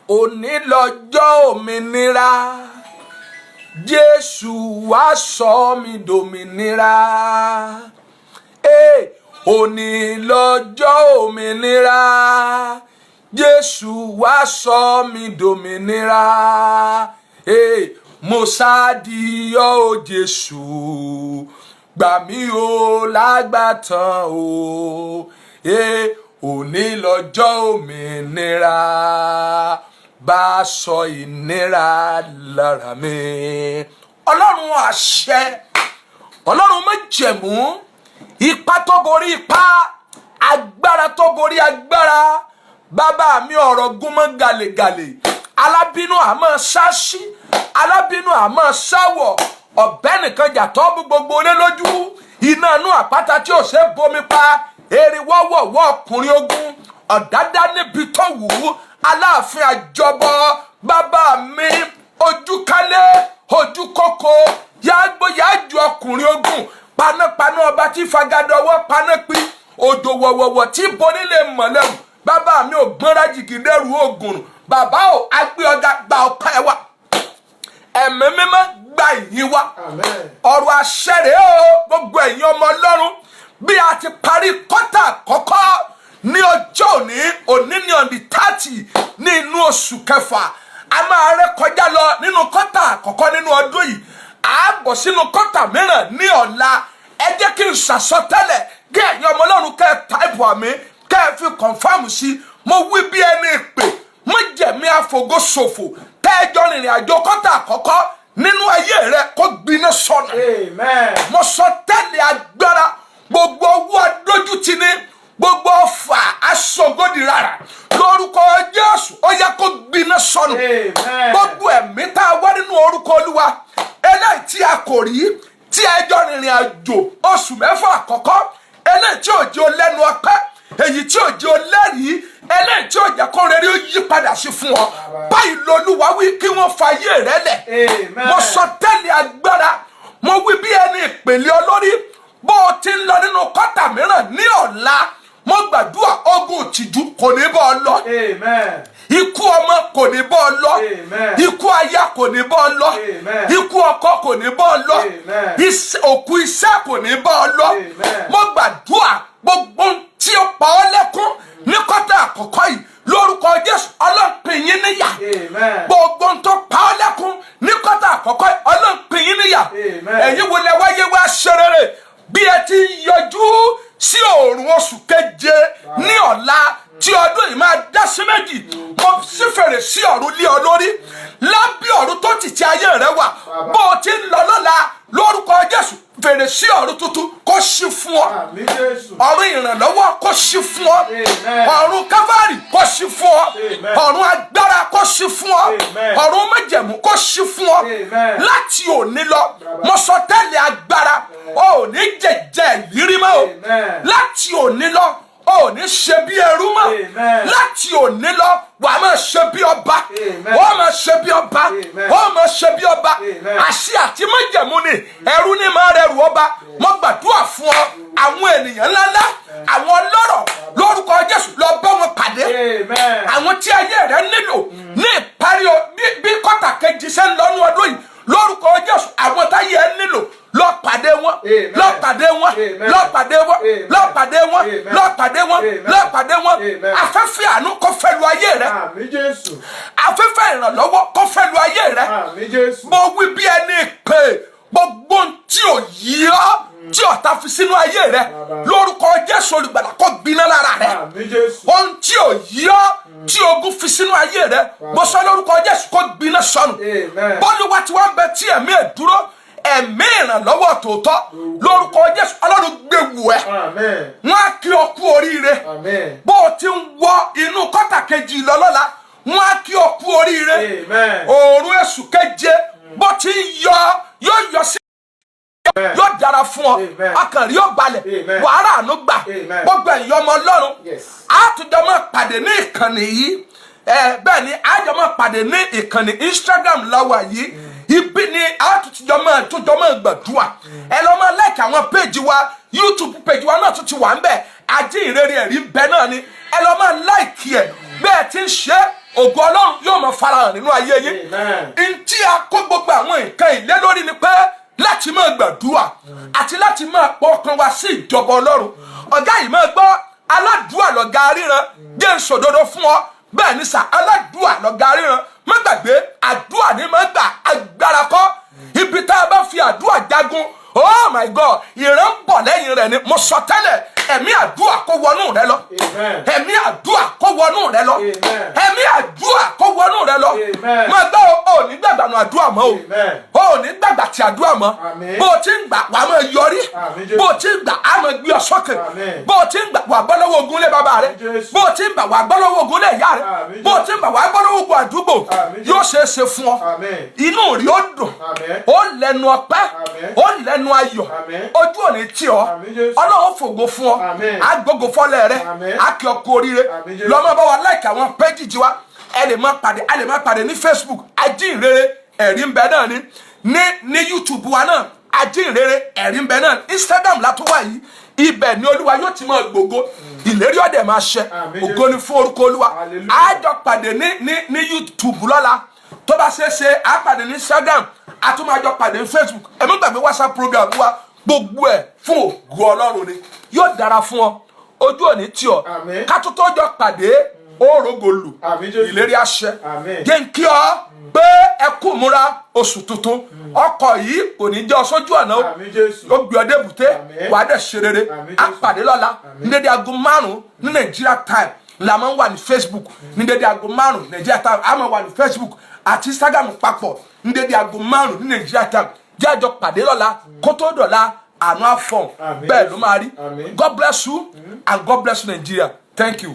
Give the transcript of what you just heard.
òní lọ́jọ́ òmìnira Jésù wá sọ mí dòmìnira. Òní lọ́jọ́ òmìnira Jésù wá sọ mí dòmìnira. Mo sádìyọ́ o Jésù gbà mí o lágbàtàn o. Òní lọ́jọ́ òmìnira bá sọ ìnira lára mi. Ọlọ́run àṣẹ, Ọlọ́run májẹ̀mú, ipá tó borí ipá, agbára tó borí agbára. Bàbá mi ọ̀rọ̀ gúnmọ́ gàlégàlé, alábínú àmọ́ sáṣí, alábínú àmọ́ sáwọ̀, ọ̀bẹ nìkan jàtọ́ gbogbo lé lójú, iná inú àpáta tí ò ṣe bomi pa, èrè wọ́wọ́wọ́ ọkùnrin ogun, ọ̀dádá níbi tó wù ú, aláàfin àjọbọ. Bàbá mi ojú kálẹ̀ ojú kókó, yàgbó yàjú ọkùnrin ogun, panápaná ọba tí fagadọwọ́ panápí, odò wọ̀wọ̀wọ̀ tí bonílé mọ̀lẹ́rù. Bàbá mi ò gbọ́nra jìgìdẹ́rù ògùn. Bàbá ò agbé ọ̀gá gba ọ̀pá ẹ̀ wá, ẹ̀mí mímọ́ gba ìyìn wá. Ọ̀rọ̀ àṣẹ rèé o gbogbo ẹ̀yin ọmọ Ọlọ́run, bí a ti parí kọ́tà àkọ́kọ́ ní ọjọ́ òní ní on the 30 ní inú oṣù kẹfà, a máa ré kọjá lọ nínú kọ́tà àkọ́kọ́ nínú ọdún yìí, a bọ̀ sínú kọ́tà mìíràn ní ọ̀la. Ẹ jẹ́ kí n ṣàsọtẹ́lẹ̀ kí ẹ̀yin ọmọ Ọlọ́run kẹ́ ẹ táìpù àmì kẹ́ ẹ fi kọ̀nfàmù sí. Mo wí bí ẹni pè, mo jẹ̀mí àfògo ṣòfò tẹ́ẹ̀jọ́ rìnrìn àjò kọ́tà àkọ́kọ́ nínú ayé rẹ kó gbiná sọnù. Mo sọ tẹ́lẹ̀ agbára, gbogbo owó adójútì ní, gbogbo ọfà aṣọgódì rárá lórúkọ Jésù ó yẹ kó gbiná sọnù. Gbogbo ẹ̀mí tá a wá nínú orúkọ Olúwa eléyìí tí a kò rí, tí ẹjọ́ rìnrìn àjò oṣù mẹ́fà àkọ́kọ́, eléyìí tí ò jẹ́ lẹ́nu ọpẹ́, èyí tí ò jẹ́ lẹ́rìí, eléyìí tí ò jẹ́ kó rere ó yí padà sí fún ọ. Báyìí l'Olúwa wí kí wọ́n fa ayé rẹ lẹ̀. Mo sọ tẹ́lẹ̀ agbára, mo wí bí ẹni ìpèlè olórí, bó o ti ń lọ nínú kọ́tà mìíràn ní ọ̀la, mo gbàdúrà ogun òtìjú kò ní bọ́ ọ lọ. Ikú ọmọ kò ní bọ́ ọ lọ. Ikú aya kò ní bọ́ ọ lọ. Ikú ọkọ kò ní bọ́ ọ lọ. Òkú iṣẹ́ kò ní bọ́ ọ lọ. Mo gbàdúrà gbogbo tí ó pa ọ́ lẹ́kún ní kọ́tà àkọ́kọ́ yìí lórúkọ Jésù ọlọ́pìn yín níyà. Gbogbo tó pa ọ́ lẹ́kún ní kọ́tà àkọ́kọ́ yìí ọlọ́pìn yín níyà. Ẹ̀yin wo lẹ wáyé wá ṣe rere bí ẹ ti yọjú sí òòrùn oṣù keje ní ọ̀la tí ọdún yìí máa dá sí méjì. Mo sì fèrè sí ọ̀run lé ọ lórí, lábẹ́ ọ̀run tó ti ti ayé rẹ wà. Bó o ti ń lọ lọ́la lórúkọ Jésù, fèrè sí ọ̀run tuntun kó ṣí fún ọ. Ọ̀run ìrànlọ́wọ́ kó ṣí fún ọ. Ọ̀run Kávárì kó ṣí fún ọ. Ọ̀run agbára kó ṣí fún ọ. Ọ̀run májẹ̀mú kó ṣí fún ọ. Láti òní lọ, mo sọ tẹ́lẹ̀ agbára, o ò ní jẹ̀jẹ̀ ìrírí mọ́ o. Láti òní lọ, o ò ní ṣe bí ẹrú mọ́. Láti òní lọ, wàá máa ṣe bí ọba. Ó máa ṣe bí ọba. Ó máa ṣe bí ọba. Àṣẹ àti májẹ̀mú ni ẹrú ní máa rẹrù ọba. Mo gbàdúrà fún ọ, àwọn ènìyàn ńláńlá, àwọn ọlọ́rọ̀ lórúkọ Jésù lọ bá wọn pàdé. Àwọn tí ayé rẹ nílò ní ìparí bí kọ́tà kejì ṣe ń lọ́nu ọdún yìí lórúkọ Jésù, àwọn táyé ẹ nílò lọ pàdé wọn, lọ pàdé wọn, lọ pàdé wọn, lọ pàdé wọn, lọ pàdé wọn, lọ pàdé wọn. Afẹ́fẹ́ àánú kó fẹ́ lu ayé rẹ. Afẹ́fẹ́ ìrànlọ́wọ́ kó fẹ́ lu ayé rẹ. Mo wí bí ẹni pé gbogbo tí ò yí ọ, tí ọ̀tá fi sínú ayé rẹ lórúkọ Jésù olùgbàlà kó gbiná lára rẹ. Ohun tí ò yí ọ, tí ogun fi sínú ayé rẹ, mo sọ lórúkọ Jésù kó gbiná sọnù. Bọ́lú wa ti wá ń bẹ tí ẹ̀mí ẹ̀ dúró, ẹ̀mí ìrànlọ́wọ́ tòótọ́ lórúkọ Jésù Ọlọ́run gbé wù ẹ́. Wọ́n á kí ọ kú oríire. Bó o ti ń wọ inú kọ́tà kejì lọ́lọ́la, wọ́n á kí ọ kú oríire. Òòrùn oṣù keje bó ti ń yọ yóò yọ sí yóò dára fún ọ, ọkàn rí ó balẹ̀, wàhálà àánú gbà. Gbogbo ẹ̀yin ọmọ Ọlọ́run, àtúndọ̀ máa pàdé ní ìkànnì yìí. Bẹ́ẹ̀ ni àjọ máa pàdé ní ìkànnì Instagram lọ́wọ́ yìí. Ibi ni àtúntò máa gbàdúrà. Ẹ lọ máa like àwọn péjì wa, YouTube péjì wa náà tún ti wà ń bẹ̀. Ajínrere ẹ̀rí bẹ́ẹ̀ náà ni ẹ lọ máa like ẹ̀. Bẹ́ẹ̀ ti ń ṣe ògo Ọlọ́run yóò máa farahàn nínú ayé yín. Ntí a kó gbogbo àwọn nǹkan ìlé lórí ni pé láti máa gbàdúrà àti láti máa pọ̀ ọkàn wa sí ìjọba Ọlọ́run. Ọ̀gá yìí máa gbọ́, aládùúà lọ̀gá ríran, jẹ́ nsòdodo fún ọ. Bẹ́ẹ̀ ni sà, aládùúà lọ̀gá ríran. Má gbàgbé, àdúà ni máa gbà, agbára kọ́. Ibi tá a bá fi àdúà jagun, oh my God, ìran ń bọ̀ lẹ́yìn rẹ̀ ni mo sọ tẹ́lẹ̀. Ẹ̀mí àdúà kó wọnú rẹ lọ. Ẹ̀mí àdúà kó wọnú rẹ lọ. Ẹ̀mí àdúà kó wọnú rẹ lọ. Mo gbọ́ ò ní gbàgbà nu àdúà mọ́ o. Ò ní gbàgbà tí àdúà mọ́. Bó o ti ń gbà wà á máa yọrí. Bó o ti ń gbà á máa gbé ọ sókè. Bó o ti ń gbà wà á gbọ́ lọ́wọ́ ogun lé bàbá rẹ. Bó o ti ń gbà wà á gbọ́ lọ́wọ́ ogun lé ìyá rẹ. Bó o ti ń gbà wà á gbọ́ lọ́wọ́ ogun àdúgbò. Yóò ṣe é ṣe fún ọ. Inú rí ó dùn. Ó lẹ́nu ọpẹ́. Ó lẹ́nu ayọ̀. Ojú ò ní tì ọ́. Ọlọ́run fògo fún ọ. Agbógo fọ́lẹ̀ rẹ. Akí ọ kú oríire. Lọ́mọ bá wa like àwọn péjì tiwa. A lè máa pàdé ní Facebook. Ajínrere ẹ̀rí ń bẹ náà ní YouTube wa náà. Ajínrere ẹ̀rí ń bẹ náà. Instagram látún wà yìí. Ibẹ̀ ni Olúwa yóò ti máa gbògo. Ìlérí ọ̀dẹ̀ máa ṣẹ. Ògo ni fún orúkọ Olúwa. A jọ pàdé ní YouTube lọ́la. Tó bá ṣe é ṣe a pàdé ní Instagram. A tún máa jọ pàdé ní Facebook. Ẹ má gbàgbé WhatsApp program wa. Gbogbo ẹ̀ fún ògo Ọlọ́run ni. Yóò dára fún ọ. Ojú òní tí ọ. Ká tó tó jọ pàdé òrògòlù. Ìlérí àṣẹ. Jẹ́ n kí ọ pé ẹ kú múra oṣù tuntun. Ọkọ̀ yìí kò ní jẹ́ ọ sójú ọ̀nà o. Ó gbé ọ débùté. Wà á dẹ̀ ṣe rere. A pàdé lọ́la ní dédé aago 5 ní Nigeria time. La máa ń wà ní Facebook ní dédé aago 5 Nigeria time. A máa wà ní Facebook àti Instagram papọ̀ ní dédé aago 5 ní Nigeria time. Jẹ́ àjọ pàdé lọ́la kó tó dọ̀la àánú àfọ̀n. Bẹ́ẹ̀ ló máa rí. God bless you and God bless Nigeria. Thank you.